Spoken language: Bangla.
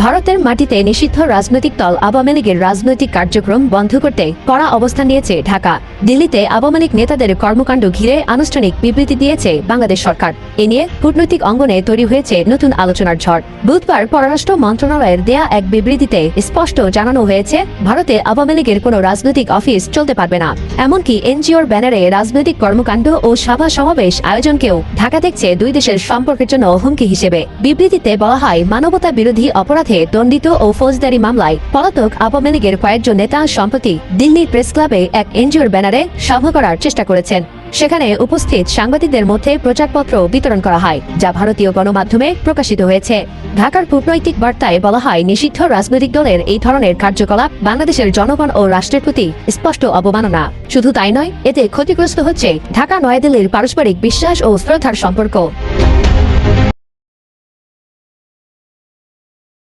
ভারতের মাটিতে নিষিদ্ধ রাজনৈতিক দল আওয়ামী লীগের রাজনৈতিক কার্যক্রম বন্ধ করতে কড়া অবস্থান নিয়েছে ঢাকা। দিল্লিতে আওয়ামী লীগ নেতাদের কর্মকাণ্ড ঘিরে আনুষ্ঠানিক বিবৃতি দিয়েছে বাংলাদেশ সরকার। এ নিয়ে কূটনৈতিক অঙ্গনে তৈরি হয়েছে নতুন আলোচনার ঝড়। বুধবার পররাষ্ট্র মন্ত্রণালয়ের দেয়া এক বিবৃতিতে স্পষ্ট জানানো হয়েছে, ভারতে আওয়ামী লীগের কোনো রাজনৈতিক অফিস চলতে পারবে না। এমনকি এনজিওর ব্যানারে রাজনৈতিক কর্মকাণ্ড ও সভা সমাবেশ আয়োজনকেও ঢাকা দেখছে দুই দেশের সম্পর্কের জন্য হুমকি হিসেবে। বিবৃতিতে বলা হয়, মানবতা বিরোধী অপরাধে দণ্ডিত ও ফৌজদারি মামলায় পলাতক আওয়ামী লীগের কয়েকজন নেতা সম্প্রতি দিল্লি প্রেস ক্লাবে এক এনজিওর ব্যানারে সভা করার চেষ্টা করেছেন। সেখানে উপস্থিত সাংবাদিকদের মধ্যে প্রচারপত্র বিতরণ করা হয়, যা ভারতীয় গণমাধ্যমে প্রকাশিত হয়েছে। ঢাকার কূটনৈতিক বার্তায় বলা হয়, নিষিদ্ধ রাজনৈতিক দলের এই ধরনের কার্যকলাপ বাংলাদেশের জনগণ ও রাষ্ট্রের প্রতি স্পষ্ট অবমাননা। শুধু তাই নয়, এতে ক্ষতিগ্রস্ত হচ্ছে ঢাকা নয়াদিল্লির পারস্পরিক বিশ্বাস ও শ্রদ্ধার সম্পর্ক।